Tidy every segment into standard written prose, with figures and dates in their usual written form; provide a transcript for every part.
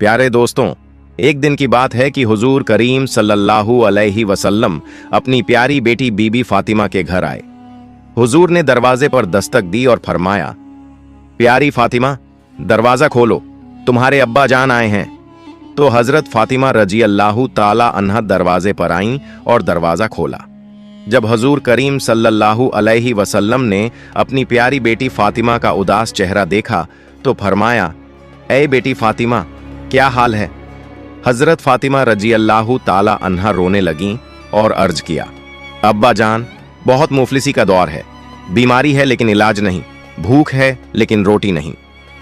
प्यारे दोस्तों, एक दिन की बात है कि हुजूर करीम सल्लल्लाहु अलैहि वसल्लम अपनी प्यारी बेटी बीबी फातिमा के घर आए। हुजूर ने दरवाजे पर दस्तक दी और फरमाया, प्यारी फातिमा, दरवाजा खोलो, तुम्हारे अब्बा जान आए हैं। तो हजरत फातिमा रजी अल्लाह ताला अन्हा दरवाजे पर आईं और दरवाजा खोला। जब हुजूर करीम सल्लल्लाहु अलैहि वसल्लम ने अपनी प्यारी बेटी फातिमा का उदास चेहरा देखा तो फरमाया, ऐ बेटी फातिमा, क्या हाल है? हजरत फातिमा रजी अल्लाह ताला अन्हा रोने लगीं और अर्ज किया, अब्बा जान, बहुत मुफलिसी का दौर है, बीमारी है लेकिन इलाज नहीं, भूख है लेकिन रोटी नहीं।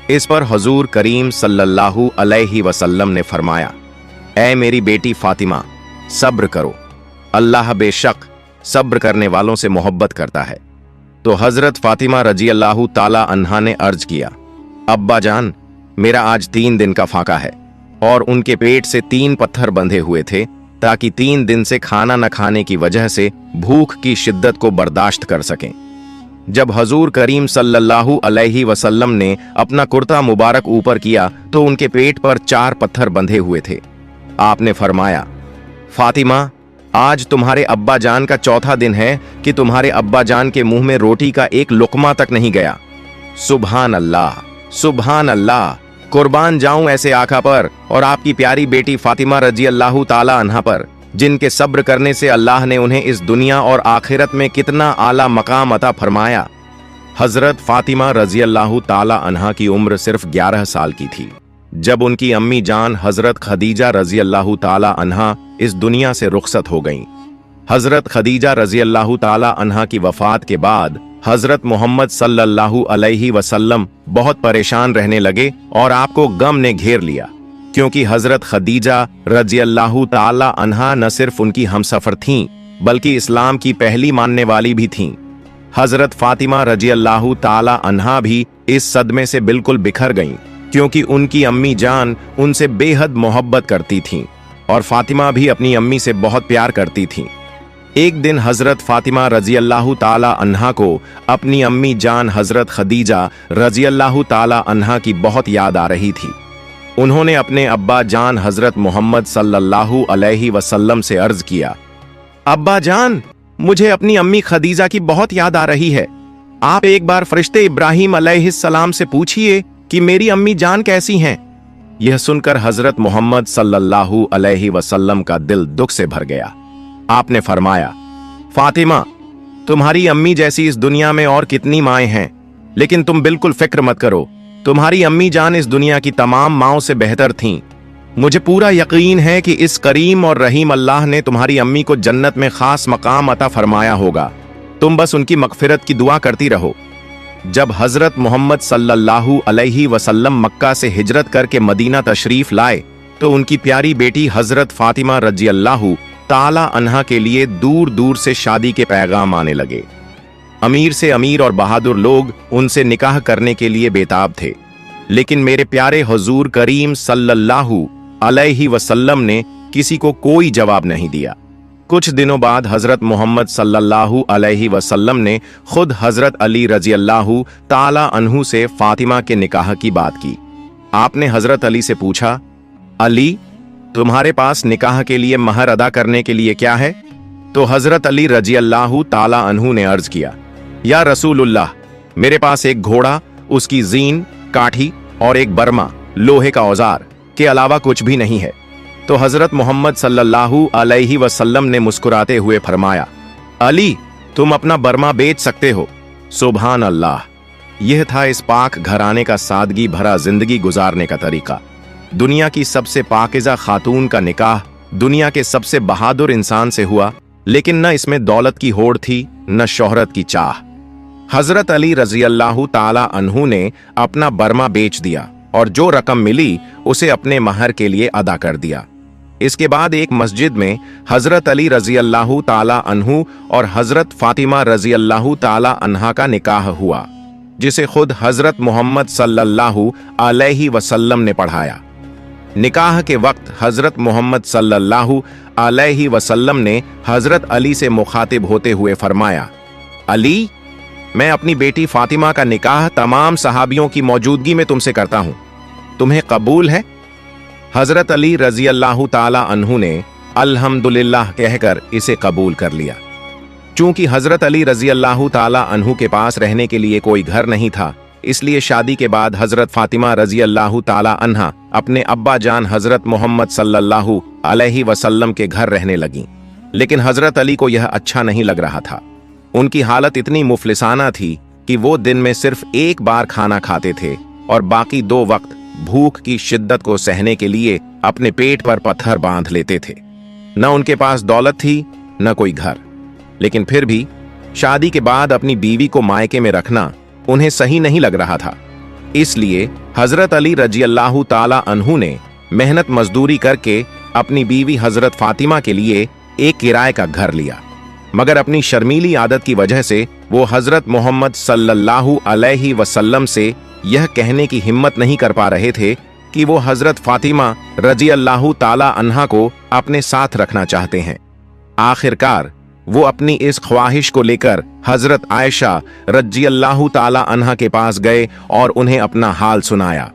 इस पर हुजूर करीम सल्लल्लाहु अलैहि वसल्लम ने फरमाया, ऐ मेरी बेटी फातिमा, सब्र करो, अल्लाह बेशक सब्र करने वालों से मोहब्बत करता है। तो हजरत फातिमा रजी अल्लाह ताला अन्हा ने अर्ज किया, अब्बा जान, मेरा आज 3 दिन का फाका है और उनके पेट से 3 पत्थर बंधे हुए थे ताकि 3 दिन से खाना न खाने की वजह से भूख की शिद्दत को बर्दाश्त कर सकें। जब हुजूर करीम सल्लल्लाहु अलैहि वसल्लम ने अपना कुर्ता मुबारक ऊपर किया तो उनके पेट पर 4 पत्थर बंधे हुए थे। आपने फरमाया, फातिमा, आज तुम्हारे अब्बा जान का 4था दिन है कि तुम्हारे अब्बा जान के मुंह में रोटी का एक लुकमा तक नहीं गया। सुभान अल्लाह, सुभान अल्लाह, कुर्बान जाऊं ऐसे आका पर और आपकी प्यारी बेटी फातिमा रजी अल्लाह ताला अन्हा पर, जिनके सब्र करने से अल्लाह ने उन्हें इस दुनिया और आखिरत में कितना आला मकाम अता फरमाया। हजरत फातिमा रजी अल्लाह ताला अन्हा की उम्र सिर्फ 11 साल की थी जब उनकी अम्मी जान हजरत खदीजा रजी अल्लाह ताला अन्हा इस दुनिया से रुखसत हो गईं। हजरत खदीजा रजी अल्लाह ताला अन्हा की वफात के बाद हजरत मोहम्मद सल्लल्लाहु अलैहि वसल्लम बहुत परेशान रहने लगे और आपको गम ने घेर लिया, क्योंकि हजरत खदीजा रजी अल्लाह ताला अन्हा न सिर्फ उनकी हमसफर थीं बल्कि इस्लाम की पहली मानने वाली भी थीं। हजरत फातिमा रजी अल्लाह ताला अन्हा भी इस सदमे से बिल्कुल बिखर गईं, क्योंकि उनकी अम्मी जान उनसे बेहद मोहब्बत करती थीं और फातिमा भी अपनी अम्मी से बहुत प्यार करती थीं। एक दिन हजरत फातिमा रजी अल्लाह ताला अन्हा को अपनी अम्मी जान हजरत खदीजा रजी अल्लाह ताला अन्हा की बहुत याद आ रही थी। उन्होंने अपने अब्बा जान हजरत मोहम्मद सल्लल्लाहु अलैहि वसल्लम से अर्ज किया, अब्बा जान, मुझे अपनी अम्मी खदीजा की बहुत याद आ रही है। आप एक बार फरिश्ते इब्राहिम अलैहिस्सलाम से पूछिए कि मेरी अम्मी जान कैसी हैं। यह सुनकर हजरत मोहम्मद सल्लल्लाहु अलैहि वसल्लम का दिल दुख से भर गया। आपने फरमाया, फातिमा, तुम्हारी अम्मी जैसी इस दुनिया में और कितनी माएं हैं, लेकिन तुम बिल्कुल फिक्र मत करो, तुम्हारी अम्मी जान इस दुनिया की तमाम माओं से बेहतर थीं। मुझे पूरा यकीन है कि इस करीम और रहीम अल्लाह ने तुम्हारी अम्मी को जन्नत में खास मकाम अता फरमाया होगा। तुम बस उनकी मगफिरत की दुआ करती रहो। जब हजरत मोहम्मद सल्लल्लाहु अलैहि वसल्लम मक्का से हिजरत करके मदीना तशरीफ लाए तो उनकी प्यारी बेटी हजरत फातिमा रजी अल्लाह ताला अन्हा के लिए दूर दूर से शादी के पैगाम आने लगे। अमीर से अमीर और बहादुर लोग उनसे निकाह करने के लिए बेताब थे, लेकिन मेरे प्यारे हुजूर करीम सल्लल्लाहु अलैहि वसल्लम ने किसी को कोई जवाब नहीं दिया। कुछ दिनों बाद हजरत मोहम्मद सल्लल्लाहु अलैहि वसल्लम ने खुद हजरत अली रजी अल्लाह ताला अन्हु से फातिमा के निकाह की बात की। आपने हजरत अली से पूछा, अली, तुम्हारे पास निकाह के लिए महर अदा करने के लिए क्या है? तो हजरत अली रजी अल्लाह ताला अन्हु ने अर्ज किया, या रसूलुल्लाह, मेरे पास एक घोड़ा, उसकी जीन, काठी और एक बर्मा लोहे का औजार के अलावा कुछ भी नहीं है। तो हजरत मोहम्मद सल्लल्लाहु अलैहि वसल्लम ने मुस्कुराते हुए फरमाया, अली, तुम अपना बर्मा बेच सकते हो। सुभान अल्लाह। यह था इस पाक घराने का सादगी भरा जिंदगी गुजारने का तरीका। दुनिया की सबसे पाकिज़ा खातून का निकाह दुनिया के सबसे बहादुर इंसान से हुआ, लेकिन न इसमें दौलत की होड़ थी न शोहरत की चाह। हजरत अली रजी अल्लाह ताला अन्हु ने अपना बर्मा बेच दिया और जो रकम मिली उसे अपने महर के लिए अदा कर दिया। इसके बाद एक मस्जिद में हजरत अली रजी अल्लाह ताला अन्हु और हजरत फातिमा रजी अल्लाह ताला अन्हा का निकाह हुआ, जिसे खुद हजरत मोहम्मद सल्लल्लाहु अलैहि वसल्लम ने पढ़ाया। निकाह के वक्त हजरत मोहम्मद सल्लल्लाहु अलैहि वसल्लम ने हजरत अली से मुखातिब होते हुए फरमाया, अली, मैं अपनी बेटी फातिमा का निकाह तमाम सहाबियों की मौजूदगी में तुमसे करता हूं, तुम्हें कबूल है? हजरत अली रजी अल्लाह ताला अन्हु ने अल्हम्दुलिल्लाह कहकर इसे कबूल कर लिया। चूंकि हजरत अली रजी अल्लाह ताला अन्हु के पास रहने के लिए कोई घर नहीं था, इसलिए शादी के बाद हजरत फातिमा रजी अल्लाह ताला अन्हा अपने अब्बा जान हजरत मोहम्मद सल्लल्लाहु अलैहि वसल्लम के घर रहने लगीं। लेकिन हजरत अली को यह अच्छा नहीं लग रहा था। उनकी हालत इतनी मुफलिसाना थी कि वो दिन में सिर्फ एक बार खाना खाते थे और बाकी 2 वक्त भूख की शिद्दत को सहने के लिए अपने पेट पर पत्थर बांध लेते थे। न उनके पास दौलत थी न कोई घर, लेकिन फिर भी शादी के बाद अपनी बीवी को मायके में रखना उन्हें सही नहीं लग रहा था। इसलिए हजरत अली रजी अल्लाह ताला अन्हु ने मेहनत मजदूरी करके अपनी बीवी हजरत फातिमा के लिए एक किराए का घर लिया। मगर अपनी शर्मीली आदत की वजह से वो हजरत मोहम्मद सल्लल्लाहु अलैहि वसल्लम से यह कहने की हिम्मत नहीं कर पा रहे थे कि वो हजरत फातिमा रजी अल्लाह ताला अन्हा को अपने साथ रखना चाहते हैं। आखिरकार वो अपनी इस ख्वाहिश को लेकर हजरत आयशा रजी अल्लाह ताला अन्हा के पास गए और उन्हें अपना हाल सुनाया।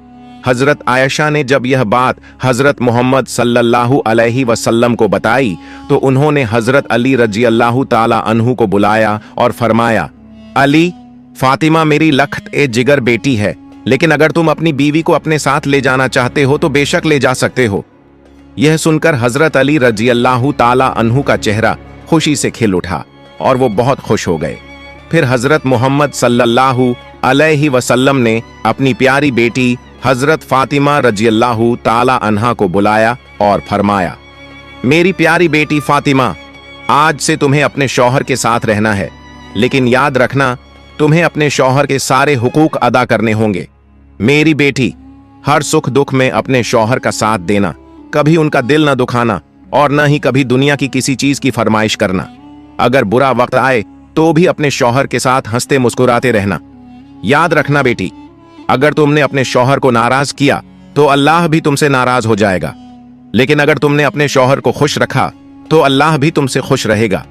हजरत आयशा ने जब यह बात हजरत मोहम्मद सल्लल्लाहु अलैहि वसल्लम को बताई तो उन्होंने हजरत अली रजी अल्लाह ताला अन्हु को बुलाया और फरमाया, अली, फातिमा मेरी लख्त ए जिगर बेटी है, लेकिन अगर तुम अपनी बीवी को अपने साथ ले जाना चाहते हो तो बेशक ले जा सकते हो। यह सुनकर हजरत अली रजी अल्लाह ताला अन्हु का चेहरा खुशी से खिल उठा और वो बहुत खुश हो गए। फिर हजरत मोहम्मद सल्लल्लाहु अलैहि वसल्लम ने अपनी प्यारी बेटी हजरत फातिमा रजी अल्लाह ताला अन्हा को बुलाया और फरमाया, मेरी प्यारी बेटी फातिमा, आज से तुम्हें अपने शौहर के साथ रहना है, लेकिन याद रखना तुम्हें अपने शौहर के सारे हुकूक अदा करने होंगे। मेरी बेटी, हर सुख दुख में अपने शौहर का साथ देना, कभी उनका दिल न दुखाना और न ही कभी दुनिया की किसी चीज की फरमाइश करना। अगर बुरा वक्त आए तो भी अपने शौहर के साथ हंसते मुस्कुराते रहना। याद रखना बेटी, अगर तुमने अपने शौहर को नाराज किया तो अल्लाह भी तुमसे नाराज हो जाएगा, लेकिन अगर तुमने अपने शौहर को खुश रखा तो अल्लाह भी तुमसे खुश रहेगा।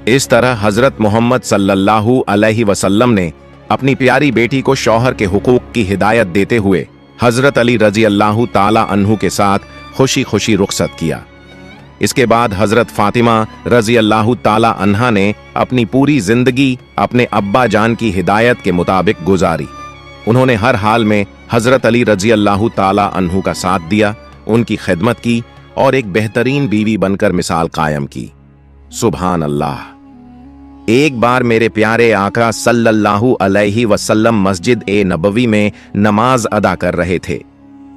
इस तरह हजरत मोहम्मद सल्लल्लाहु अलैहि वसल्लम ने अपनी प्यारी बेटी को शौहर के हुकूक की हिदायत देते हुए हजरत अली रजी अल्लाह ताला अन्हु के साथ खुशी खुशी रुखसत किया। इसके बाद हजरत फातिमा रजी अल्लाह ताला अन्हा ने अपनी पूरी जिंदगी अपने अब्बा जान की हिदायत के मुताबिक गुजारी। उन्होंने हर हाल में हजरत अली रजी अल्लाह ताला अन्हु का साथ दिया, उनकी खिदमत की और एक बेहतरीन बीवी बनकर मिसाल कायम की। सुभान अल्लाह। एक बार मेरे प्यारे आका सल्लल्लाहु अलैहि वसल्लम मस्जिद ए नबवी में नमाज अदा कर रहे थे।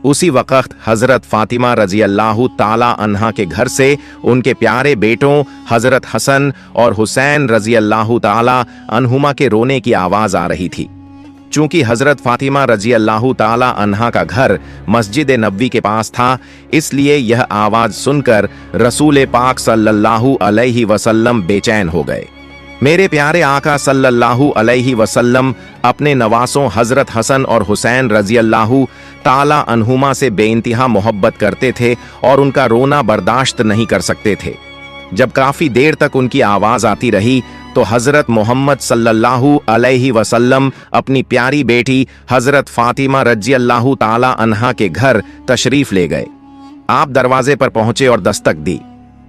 उसी वक्त हजरत फातिमा रजी अल्लाह ताला अन्हा के घर से उनके प्यारे बेटों हजरत हसन और हुसैन रजी अल्लाह ताला अन्हुमा के रोने की आवाज आ रही थी। चूंकि हजरत फातिमा रजी अल्लाह ताला अन्हा का घर मस्जिद नबवी के पास था, इसलिए यह आवाज सुनकर रसूल पाक सल्लल्लाहु अलैहि वसल्लम बेचैन हो गए। मेरे प्यारे आका सल्लल्लाहु अलैहि वसल्लम अपने नवासों हजरत हसन और हुसैन रजी अल्लाह ताला अन्हुमा से बेइंतहा मोहब्बत करते थे और उनका रोना बर्दाश्त नहीं कर सकते थे। जब काफी देर तक उनकी आवाज आती रही तो हजरत मोहम्मद सल्लल्लाहु अलैहि वसल्लम अपनी प्यारी बेटी हजरत फातिमा रजी अल्लाह ताला अन्हा के घर तशरीफ ले गए। आप दरवाजे पर पहुंचे और दस्तक दी।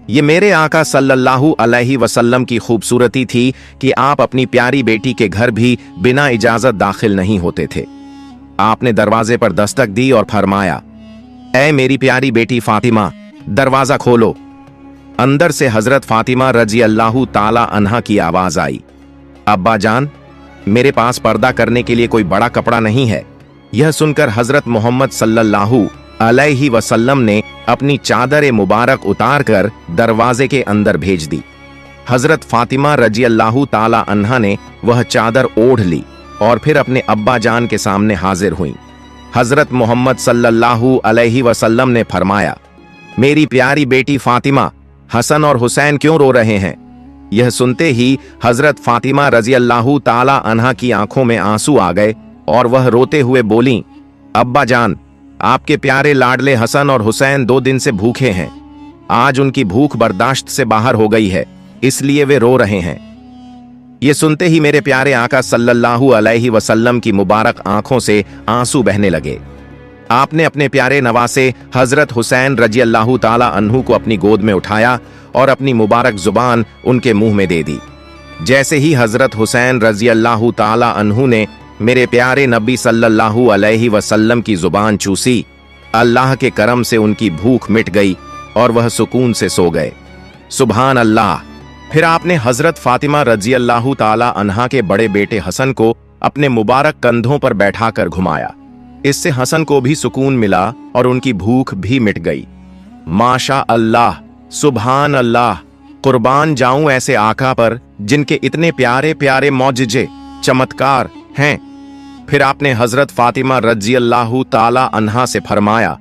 ये मेरे आका सल्लल्लाहु अलैहि वसल्लम की खूबसूरती थी कि आप अपनी प्यारी बेटी के घर भी बिना इजाजत दाखिल नहीं होते थे। आपने दरवाजे पर दस्तक दी और फरमाया, ऐ मेरी प्यारी बेटी फातिमा, दरवाजा खोलो। अंदर से हजरत फातिमा रजी अल्लाह ताला अन्हा की आवाज आई, अब्बा जान, मेरे पास पर्दा करने के लिए कोई बड़ा कपड़ा नहीं है। यह सुनकर हजरत मोहम्मद सल्लल्लाहु अलैहि वसल्लम ने अपनी चादर मुबारक उतार कर दरवाजे के अंदर भेज दी। हजरत फातिमा रजी अल्लाह ताला अन्हा ने वह चादर ओढ़ ली और फिर अपने अब्बा जान के सामने हाजिर हुई। हजरत मोहम्मद सल्लल्लाहु अलैहि वसल्लम ने फरमाया, मेरी प्यारी बेटी फातिमा, हसन और हुसैन क्यों रो रहे हैं? यह सुनते ही हजरत फातिमा रजी अल्लाह ताला अन्हा की आंखों में आंसू आ गए और वह रोते हुए बोली, अब्बा जान, आपके प्यारे लाडले हसन और हुसैन 2 दिन से भूखे हैं। आज उनकी भूख बर्दाश्त से बाहर हो गई है, इसलिए वे रो रहे हैं। ये सुनते ही मेरे प्यारे आका सल्लल्लाहु अलैहि वसल्लम की मुबारक आंखों से आंसू बहने लगे। आपने अपने प्यारे नवासे हजरत हुसैन रजी अल्लाह ताला अन्हु को अपनी गोद में उठाया और अपनी मुबारक जुबान उनके मुंह में दे दी। जैसे ही हजरत हुसैन रजी अल्लाह ताला अन्हु ने मेरे प्यारे नबी सल्लल्लाहु अलैहि वसल्लम की जुबान चूसी, अल्लाह के करम से उनकी भूख मिट गई और वह सुकून से सो गए। सुभान अल्लाह। फिर आपने हजरत फातिमा रजी अल्लाह ताला अन्हा के बड़े बेटे हसन को अपने मुबारक कंधों पर बैठाकर घुमाया। इससे हसन को भी सुकून मिला और उनकी भूख भी मिट गई। माशा अल्लाह, सुभान अल्लाह। कुर्बान जाऊं ऐसे आका पर जिनके इतने प्यारे प्यारे मौजिजे चमत्कार हैं। फिर आपने हजरत फातिमा रजी अल्लाह ताला अन्हा से फरमाया,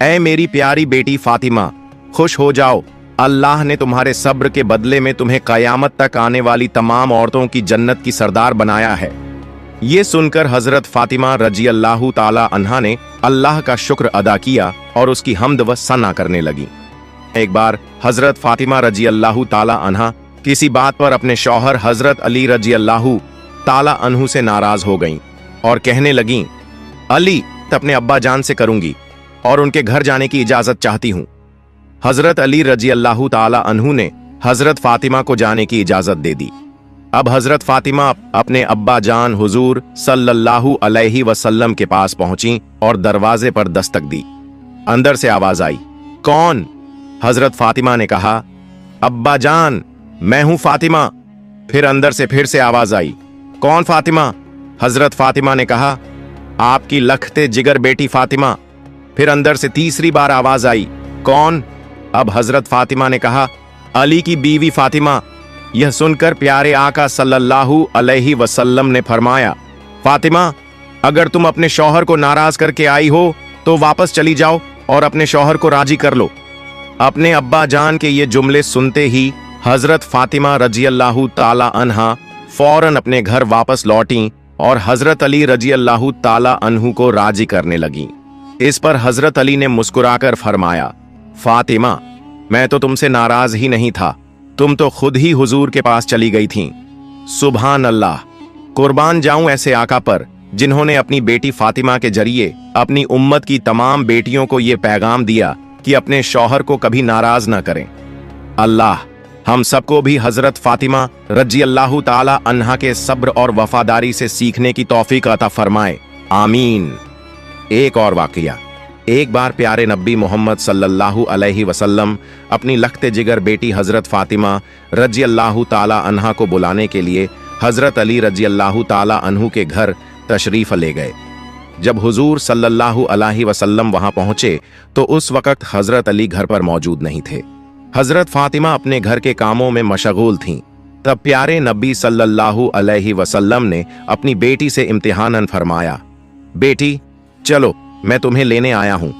ऐ मेरी प्यारी बेटी फातिमा, खुश हो जाओ, अल्लाह ने तुम्हारे सब्र के बदले में तुम्हें कयामत तक आने वाली तमाम औरतों की जन्नत की सरदार बनाया है। ये सुनकर हजरत फातिमा रजी अल्लाह ताला अन्हा ने अल्लाह का शुक्र अदा किया और उसकी हम्द व सना करने लगी। एक बार हजरत फातिमा रजी अल्लाह ताला अन्हा किसी बात पर अपने शौहर हजरत अली रजी अल्लाह ताला अन्हु से नाराज हो गईं और कहने लगीं, अली अपने अब्बा जान से करूंगी और उनके घर जाने की इजाजत चाहती हूं। हजरत अली रजी अल्लाह ताला अन्हु ने हजरत फातिमा को जाने की इजाजत दे दी। अब हजरत फातिमा अपने अब्बा जान हुजूर सल्लल्लाहु अलैहि वसल्लम के पास पहुंची और दरवाजे पर दस्तक दी। अंदर से आवाज आई, कौन? हजरत फातिमा ने कहा, अब्बा जान, मैं हूं फातिमा। फिर अंदर से फिर से आवाज आई, कौन फातिमा? हजरत फातिमा ने कहा, आपकी लखते जिगर बेटी फातिमा। फिर अंदर से तीसरी बार आवाज आई, कौन? अब हजरत फातिमा ने कहा, अली की बीवी फातिमा। यह सुनकर प्यारे आका सल्लल्लाहु अलैहि वसल्लम ने फरमाया, फातिमा, अगर तुम अपने शौहर को नाराज करके आई हो तो वापस चली जाओ और अपने शौहर को राजी कर लो। अपने अब्बा जान के ये जुमले सुनते ही हजरत फातिमा रजी अल्लाह ताला अन्हा फौरन अपने घर वापस लौटी और हजरत अली रजी अल्लाह ताला अन्हु को राजी करने लगी। इस पर हजरत अली ने मुस्कुराकर फरमाया, फातिमा, मैं तो तुमसे नाराज ही नहीं था, तुम तो खुद ही हुजूर के पास चली गई थीं। सुभान अल्लाह। कुर्बान जाऊं ऐसे आका पर जिन्होंने अपनी बेटी फातिमा के जरिए अपनी उम्मत की तमाम बेटियों को यह पैगाम दिया कि अपने शौहर को कभी नाराज ना करें। अल्लाह हम सबको भी हजरत फातिमा रजी अल्लाह ताला अन्हा के सब्र और वफादारी से सीखने की तौफीक अता फरमाए, आमीन। एक और वाकया। एक बार प्यारे नबी मोहम्मद सल्लल्लाहु अलैहि वसल्लम अपनी लखते जिगर बेटी हजरत फातिमा रजी अल्लाह ताला अन्हा को बुलाने के लिए हजरत अली रजी अल्लाह ताला अन्हु के घर तशरीफ ले गए। जब हुजूर सल्लल्लाहु अलैहि वसल्लम वहां पहुंचे तो उस वक्त हजरत अली घर पर मौजूद नहीं थे। हजरत फातिमा अपने घर के कामों में मशगूल थीं। तब प्यारे नबी सल्लल्लाहु अलैहि वसल्लम ने अपनी बेटी से इम्तिहानन फरमाया, बेटी चलो, मैं तुम्हें लेने आया हूं।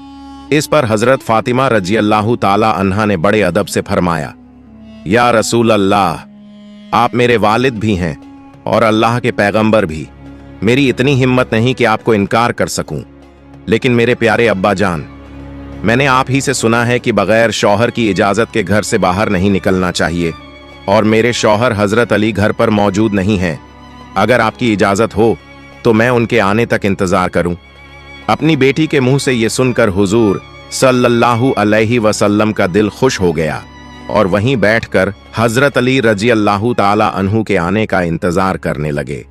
इस पर हजरत फातिमा रजी अल्लाह ताला अन्हा ने बड़े अदब से फरमाया, या रसूल अल्लाह, आप मेरे वालिद भी हैं और अल्लाह के पैगंबर भी। मेरी इतनी हिम्मत नहीं कि आपको इनकार कर सकूं, लेकिन मेरे प्यारे अब्बा जान, मैंने आप ही से सुना है कि बगैर शौहर की इजाजत के घर से बाहर नहीं निकलना चाहिए और मेरे शौहर हजरत अली घर पर मौजूद नहीं हैं। अगर आपकी इजाजत हो तो मैं उनके आने तक इंतजार करूं। अपनी बेटी के मुंह से यह सुनकर हुजूर सल्लल्लाहु अलैहि वसल्लम का दिल खुश हो गया और वहीं बैठकर हजरत अली रजी अल्लाह ताला अन्हु के आने का इंतजार करने लगे।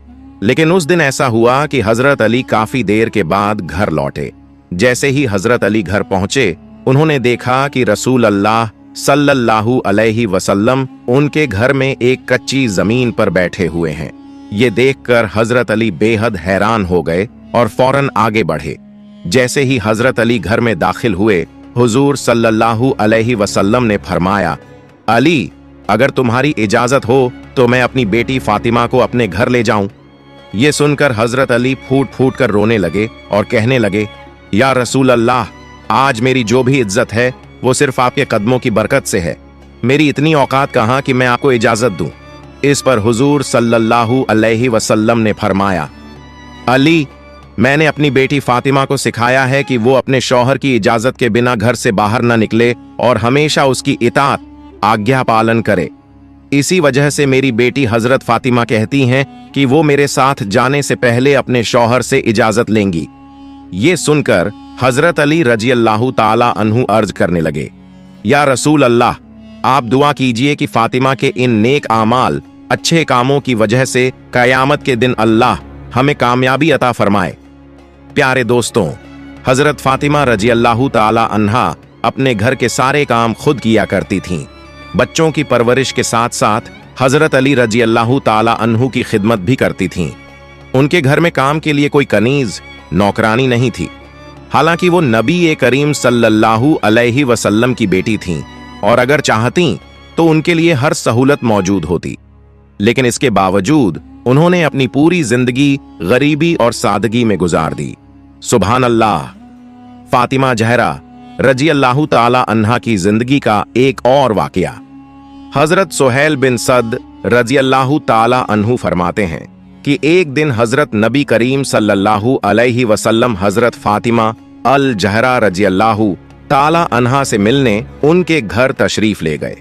लेकिन उस दिन ऐसा हुआ कि हजरत अली काफी देर के बाद घर लौटे। जैसे ही हजरत अली घर पहुंचे, उन्होंने देखा कि रसूल अल्लाह सल्लल्लाहु अलैहि वसल्लम उनके घर में एक कच्ची जमीन पर बैठे हुए हैं। ये देखकर हजरत अली बेहद हैरान हो गए और फौरन आगे बढ़े। जैसे ही हजरत अली घर में दाखिल हुए, हुजूर सल्लल्लाहु अलैहि वसल्लम ने फरमाया, अली, अगर तुम्हारी इजाजत हो तो मैं अपनी बेटी फातिमा को अपने घर ले जाऊं। ये सुनकर हजरत अली फूट फूट कर रोने लगे और कहने लगे, या रसूल अल्लाह, आज मेरी जो भी इज्जत है वो सिर्फ आपके कदमों की बरकत से है। मेरी इतनी औकात कहां कि मैं आपको इजाजत दूं। इस पर हुजूर सल्लल्लाहु अलैहि वसल्लम ने फरमाया, अली, मैंने अपनी बेटी फातिमा को सिखाया है कि वो अपने शौहर की इजाजत के बिना घर से बाहर न निकले और हमेशा उसकी इताअत, आज्ञा पालन करे। इसी वजह से मेरी बेटी हजरत फातिमा कहती हैं कि वो मेरे साथ जाने से पहले अपने शौहर से इजाजत लेंगी। ये सुनकर हजरत अली रजी अल्लाह ताला अन्हु अर्ज करने लगे, या रसूल अल्लाह, आप दुआ कीजिए कि फातिमा के इन नेक आमाल, अच्छे कामों की वजह से कयामत के दिन अल्लाह हमें कामयाबी अता फरमाए। प्यारे दोस्तों, हजरत फातिमा रजी अल्लाह ताला अन्हा अपने घर के सारे काम खुद किया करती थीं। बच्चों की परवरिश के साथ साथ हजरत अली रजी अल्लाह ताला अन्हु की खिदमत भी करती थीं। उनके घर में काम के लिए कोई कनीज, नौकरानी नहीं थी। हालांकि वो नबी करीम सल्लल्लाहु अलैहि वसल्लम की बेटी थीं और अगर चाहती तो उनके लिए हर सहूलत मौजूद होती, लेकिन इसके बावजूद उन्होंने अपनी पूरी जिंदगी गरीबी और सादगी में गुजार दी। सुभान अल्लाह। फातिमा जहरा रजी अल्लाह ताला अन्हा की जिंदगी का एक और वाकया। हजरत सुहैल बिन सद रजी अल्लाह ताला अन्हु फरमाते हैं कि एक दिन हजरत नबी करीम सल्लल्लाहु अलैहि वसल्लम हजरत फातिमा अल जहरा रजी अल्लाह ताला अन्हा से मिलने उनके घर तशरीफ ले गए।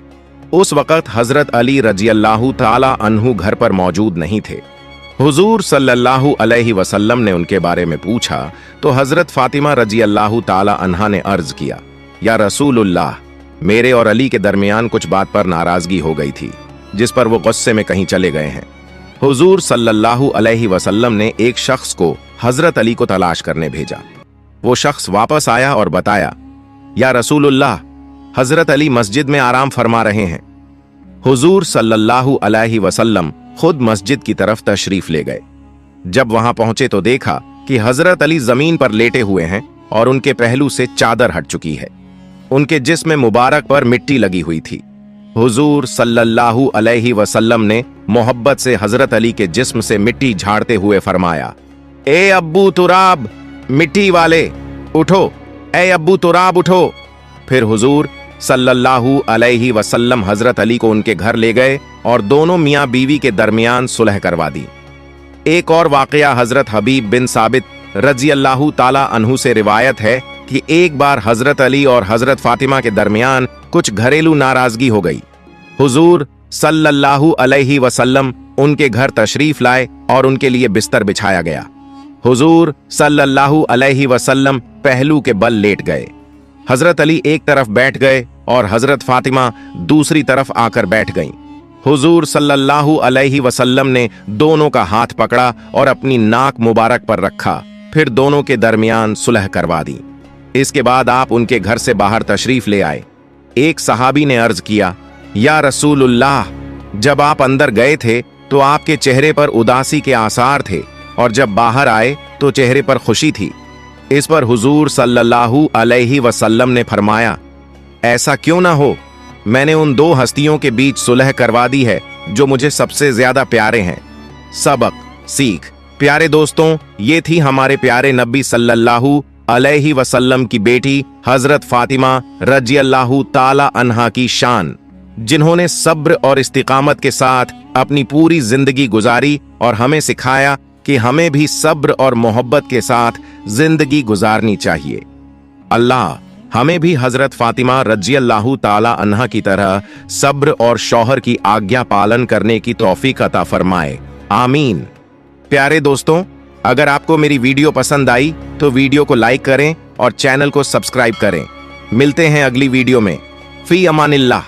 उस वक़्त हजरत अली रजी अल्लाह ताला अन्हु घर पर मौजूद नहीं थे। हुजूर सल्लल्लाहु अलैहि वसल्लम ने उनके बारे में पूछा तो हजरत फातिमा रजी अल्लाह ताला अन्हा ने अर्ज किया, या रसूलुल्लाह, मेरे और अली के दरमियान कुछ बात पर नाराजगी हो गई थी, जिस पर वो गुस्से में कहीं चले गए हैं। हुजूर सल्लल्लाहु अलैहि वसल्लम ने एक शख्स को हजरत अली को तलाश करने भेजा। वो शख्स वापस आया और बताया, या रसूलुल्लाह, हजरत अली मस्जिद में आराम फरमा रहे हैं। हुजूर सल्लल्लाहु अलैहि वसल्लम खुद मस्जिद की तरफ तशरीफ ले गए। जब वहां पहुंचे तो देखा कि हजरत अली जमीन पर लेटे हुए हैं और उनके पहलू से चादर हट चुकी है। उनके जिस्म मुबारक पर मिट्टी लगी हुई थी। हुजूर सल्लल्लाहु अलैहि वसल्लम ने मोहब्बत से हजरत अली के जिस्म से मिट्टी झाड़ते हुए फरमाया, ए अब्बू तुराब, मिट्टी वाले उठो, ए अब्बू तुराब उठो। फिर हुजूर सल्लल्लाहु अलैहि वसल्लम हजरत अली को उनके घर ले गए और दोनों मियां बीवी के दरमियान सुलह करवा दी। एक और वाकया हजरत हबीब बिन साबित रजी अल्लाह ताला अन्हु से रिवायत है कि एक बार हजरत अली और हजरत फातिमा के दरमियान कुछ घरेलू नाराजगी हो गई। हुजूर सल्लल्लाहु अलैहि वसल्लम उनके घर तशरीफ लाए और उनके लिए बिस्तर बिछाया गया। हुजूर सल्लल्लाहु अलैहि वसल्लम पहलू के बल लेट गए। हजरत अली एक तरफ बैठ गए और हजरत फातिमा दूसरी तरफ आकर बैठ गईं। हुजूर सल्लल्लाहु अलैहि वसल्लम ने दोनों का हाथ पकड़ा और अपनी नाक मुबारक पर रखा, फिर दोनों के दरमियान सुलह करवा दी। इसके बाद आप उनके घर से बाहर तशरीफ ले आए। एक सहाबी ने अर्ज किया, या रसूलुल्लाह, जब आप अंदर गए थे तो आपके चेहरे पर उदासी के आसार थे और जब बाहर आए तो चेहरे पर खुशी थी। इस पर हुजूर सल्लल्लाहु अलैहि वसल्लम ने फरमाया, ऐसा क्यों ना हो, मैंने उन दो हस्तियों के बीच सुलह करवा दी है जो मुझे सबसे ज्यादा प्यारे हैं। सबक सीख। प्यारे दोस्तों, ये थी हमारे प्यारे नबी सल्लल्लाहु अलैहि वसल्लम की बेटी हजरत फातिमा रजी अल्लाह ताला अन्हा की शान, जिन्होंने सब्र और इस्तिकामत के साथ अपनी पूरी जिंदगी गुजारी और हमें सिखाया कि हमें भी सब्र और मोहब्बत के साथ जिंदगी गुजारनी चाहिए। अल्लाह हमें भी हजरत फातिमा रजी अल्लाह ताला अन्हा की तरह सब्र और शौहर की आज्ञा पालन करने की तौफीक अता फरमाए। आमीन। प्यारे दोस्तों, अगर आपको मेरी वीडियो पसंद आई तो वीडियो को लाइक करें और चैनल को सब्सक्राइब करें। मिलते हैं अगली वीडियो में। फी अमानिल्लाह।